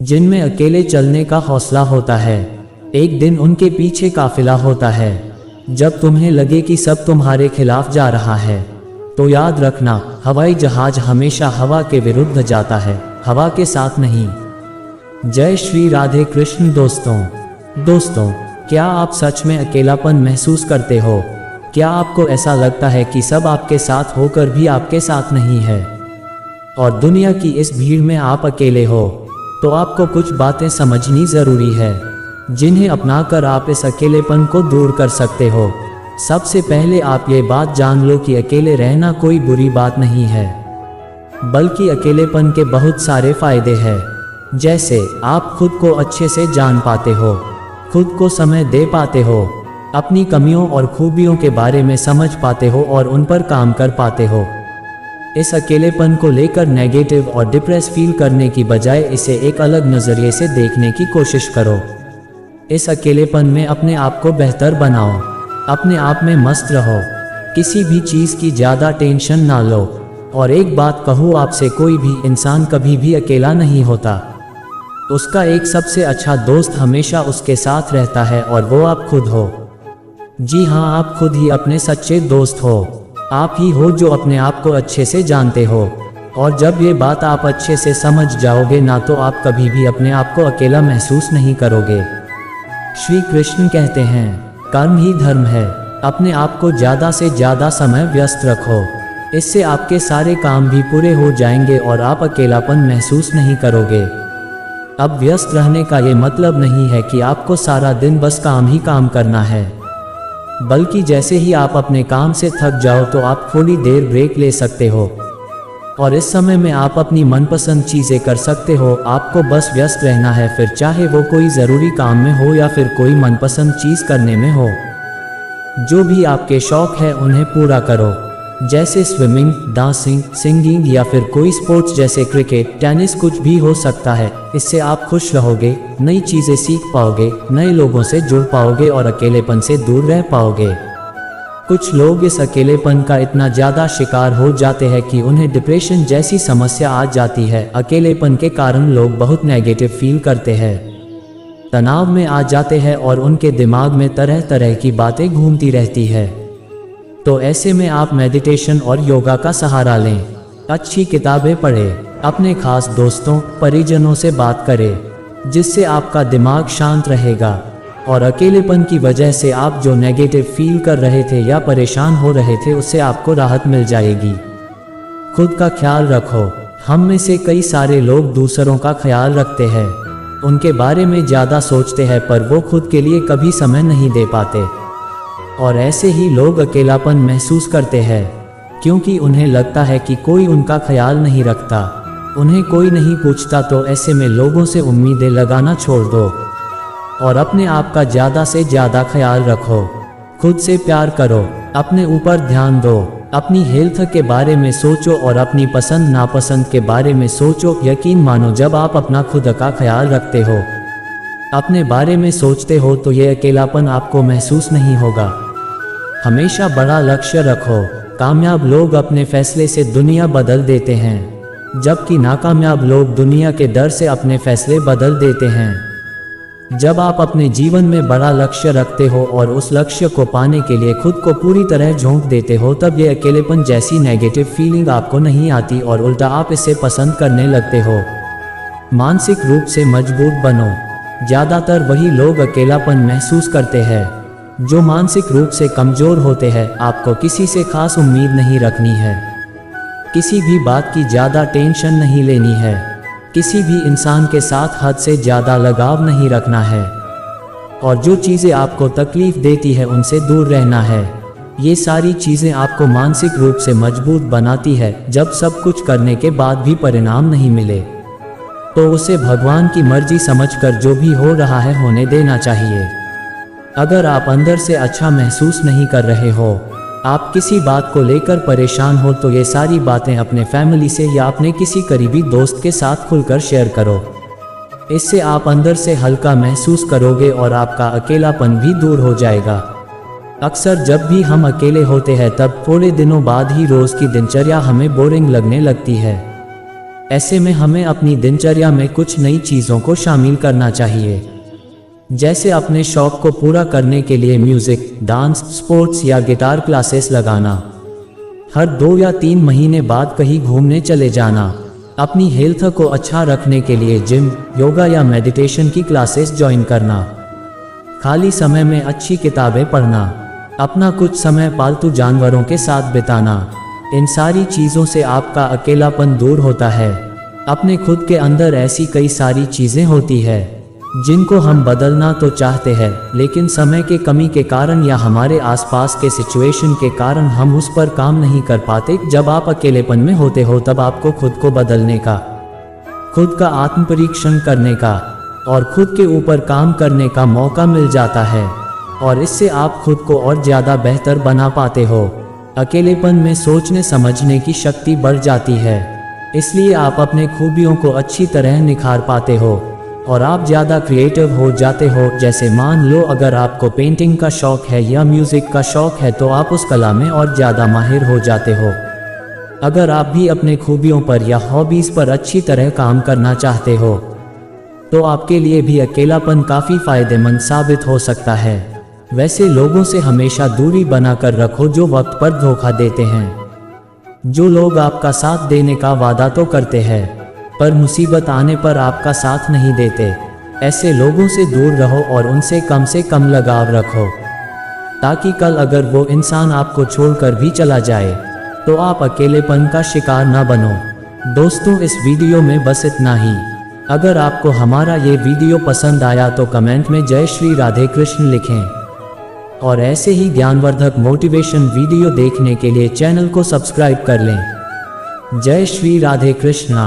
जिनमें अकेले चलने का हौसला होता है। एक दिन उनके पीछे काफिला होता है। जब तुम्हें लगे कि सब तुम्हारे खिलाफ जा रहा है, तो याद रखना, हवाई जहाज हमेशा हवा के विरुद्ध जाता है, हवा के साथ नहीं। जय श्री राधे कृष्ण। दोस्तों, क्या आप सच में अकेलापन महसूस करते हो? क्या आपको ऐसा लगता है कि सब आपके साथ होकर भी आपके साथ नहीं है, और दुनिया की इस भीड़ में आप अकेले हो? तो आपको कुछ बातें समझनी ज़रूरी है, जिन्हें अपनाकर आप इस अकेलेपन को दूर कर सकते हो। सबसे पहले आप ये बात जान लो कि अकेले रहना कोई बुरी बात नहीं है, बल्कि अकेलेपन के बहुत सारे फायदे हैं। जैसे आप खुद को अच्छे से जान पाते हो, खुद को समय दे पाते हो, अपनी कमियों और खूबियों के बारे में समझ पाते हो और उन पर काम कर पाते हो। इस अकेलेपन को लेकर नेगेटिव और डिप्रेस फील करने की बजाय इसे एक अलग नज़रिए से देखने की कोशिश करो। इस अकेलेपन में अपने आप को बेहतर बनाओ, अपने आप में मस्त रहो, किसी भी चीज़ की ज़्यादा टेंशन ना लो। और एक बात कहूँ आपसे, कोई भी इंसान कभी भी अकेला नहीं होता। उसका एक सबसे अच्छा दोस्त हमेशा उसके साथ रहता है, और वो आप खुद हो। जी हाँ, आप खुद ही अपने सच्चे दोस्त हो। आप ही हो जो अपने आप को अच्छे से जानते हो। और जब ये बात आप अच्छे से समझ जाओगे ना, तो आप कभी भी अपने आप को अकेला महसूस नहीं करोगे। श्री कृष्ण कहते हैं, कर्म ही धर्म है। अपने आप को ज़्यादा से ज़्यादा समय व्यस्त रखो, इससे आपके सारे काम भी पूरे हो जाएंगे और आप अकेलापन महसूस नहीं करोगे। अब व्यस्त रहने का ये मतलब नहीं है कि आपको सारा दिन बस काम ही काम करना है, बल्कि जैसे ही आप अपने काम से थक जाओ तो आप थोड़ी देर ब्रेक ले सकते हो, और इस समय में आप अपनी मनपसंद चीज़ें कर सकते हो। आपको बस व्यस्त रहना है, फिर चाहे वो कोई ज़रूरी काम में हो या फिर कोई मनपसंद चीज़ करने में हो। जो भी आपके शौक है उन्हें पूरा करो, जैसे स्विमिंग, डांसिंग, सिंगिंग या फिर कोई स्पोर्ट्स जैसे क्रिकेट, टेनिस, कुछ भी हो सकता है। इससे आप खुश रहोगे, नई चीज़ें सीख पाओगे, नए लोगों से जुड़ पाओगे और अकेलेपन से दूर रह पाओगे। कुछ लोग इस अकेलेपन का इतना ज़्यादा शिकार हो जाते हैं कि उन्हें डिप्रेशन जैसी समस्या आ जाती है। अकेलेपन के कारण लोग बहुत नेगेटिव फील करते हैं, तनाव में आ जाते हैं और उनके दिमाग में तरह तरह की बातें घूमती रहती है। तो ऐसे में आप मेडिटेशन और योगा का सहारा लें, अच्छी किताबें पढ़ें, अपने खास दोस्तों परिजनों से बात करें, जिससे आपका दिमाग शांत रहेगा और अकेलेपन की वजह से आप जो नेगेटिव फील कर रहे थे या परेशान हो रहे थे, उससे आपको राहत मिल जाएगी। खुद का ख्याल रखो। हम में से कई सारे लोग दूसरों का ख्याल रखते हैं, उनके बारे में ज़्यादा सोचते हैं, पर वो खुद के लिए कभी समय नहीं दे पाते। और ऐसे ही लोग अकेलापन महसूस करते हैं, क्योंकि उन्हें लगता है कि कोई उनका ख्याल नहीं रखता, उन्हें कोई नहीं पूछता। तो ऐसे में लोगों से उम्मीदें लगाना छोड़ दो और अपने आप का ज़्यादा से ज़्यादा ख्याल रखो। खुद से प्यार करो, अपने ऊपर ध्यान दो, अपनी हेल्थ के बारे में सोचो और अपनी पसंद नापसंद के बारे में सोचो। यकीन मानो, जब आप अपना खुद का ख्याल रखते हो, अपने बारे में सोचते हो, तो ये अकेलापन आपको महसूस नहीं होगा। हमेशा बड़ा लक्ष्य रखो। कामयाब लोग अपने फैसले से दुनिया बदल देते हैं, जबकि नाकामयाब लोग दुनिया के डर से अपने फैसले बदल देते हैं। जब आप अपने जीवन में बड़ा लक्ष्य रखते हो और उस लक्ष्य को पाने के लिए खुद को पूरी तरह झोंक देते हो, तब ये अकेलेपन जैसी नेगेटिव फीलिंग आपको नहीं आती और उल्टा आप इसे पसंद करने लगते हो। मानसिक रूप से मजबूत बनो। ज़्यादातर वही लोग अकेलापन महसूस करते हैं जो मानसिक रूप से कमज़ोर होते हैं। आपको किसी से खास उम्मीद नहीं रखनी है, किसी भी बात की ज़्यादा टेंशन नहीं लेनी है, किसी भी इंसान के साथ हद से ज़्यादा लगाव नहीं रखना है, और जो चीज़ें आपको तकलीफ़ देती है उनसे दूर रहना है। ये सारी चीज़ें आपको मानसिक रूप से मजबूत बनाती है। जब सब कुछ करने के बाद भी परिणाम नहीं मिले, तो उसे भगवान की मर्जी समझकर जो भी हो रहा है होने देना चाहिए। अगर आप अंदर से अच्छा महसूस नहीं कर रहे हो, आप किसी बात को लेकर परेशान हो, तो ये सारी बातें अपने फैमिली से या अपने किसी करीबी दोस्त के साथ खुलकर शेयर करो। इससे आप अंदर से हल्का महसूस करोगे और आपका अकेलापन भी दूर हो जाएगा। अक्सर जब भी हम अकेले होते हैं, तब थोड़े दिनों बाद ही रोज़ की दिनचर्या हमें बोरिंग लगने लगती है। ऐसे में हमें अपनी दिनचर्या में कुछ नई चीज़ों को शामिल करना चाहिए, जैसे अपने शौक को पूरा करने के लिए म्यूज़िक, डांस, स्पोर्ट्स या गिटार क्लासेस लगाना, हर 2 या 3 महीने बाद कहीं घूमने चले जाना, अपनी हेल्थ को अच्छा रखने के लिए जिम, योगा या मेडिटेशन की क्लासेस ज्वाइन करना, खाली समय में अच्छी किताबें पढ़ना, अपना कुछ समय पालतू जानवरों के साथ बिताना। इन सारी चीज़ों से आपका अकेलापन दूर होता है। अपने खुद के अंदर ऐसी कई सारी चीज़ें होती है जिनको हम बदलना तो चाहते हैं, लेकिन समय के कमी के कारण या हमारे आसपास के सिचुएशन के कारण हम उस पर काम नहीं कर पाते। जब आप अकेलेपन में होते हो तब आपको खुद को बदलने का, खुद का आत्म परीक्षण करने का और खुद के ऊपर काम करने का मौका मिल जाता है, और इससे आप खुद को और ज़्यादा बेहतर बना पाते हो। अकेलेपन में सोचने समझने की शक्ति बढ़ जाती है, इसलिए आप अपने खूबियों को अच्छी तरह निखार पाते हो और आप ज़्यादा क्रिएटिव हो जाते हो। जैसे मान लो अगर आपको पेंटिंग का शौक है या म्यूज़िक का शौक है तो आप उस कला में और ज़्यादा माहिर हो जाते हो। अगर आप भी अपने खूबियों पर या हॉबीज़ पर अच्छी तरह काम करना चाहते हो तो आपके लिए भी अकेलापन काफ़ी फ़ायदेमंद साबित हो सकता है। वैसे लोगों से हमेशा दूरी बनाकर रखो जो वक्त पर धोखा देते हैं। जो लोग आपका साथ देने का वादा तो करते हैं पर मुसीबत आने पर आपका साथ नहीं देते, ऐसे लोगों से दूर रहो और उनसे कम लगाव रखो, ताकि कल अगर वो इंसान आपको छोड़कर भी चला जाए तो आप अकेलेपन का शिकार ना बनो। दोस्तों, इस वीडियो में बस इतना ही। अगर आपको हमारा ये वीडियो पसंद आया तो कमेंट में जय श्री राधे कृष्ण लिखें और ऐसे ही ज्ञानवर्धक मोटिवेशन वीडियो देखने के लिए चैनल को सब्सक्राइब कर लें। जय श्री राधे कृष्णा।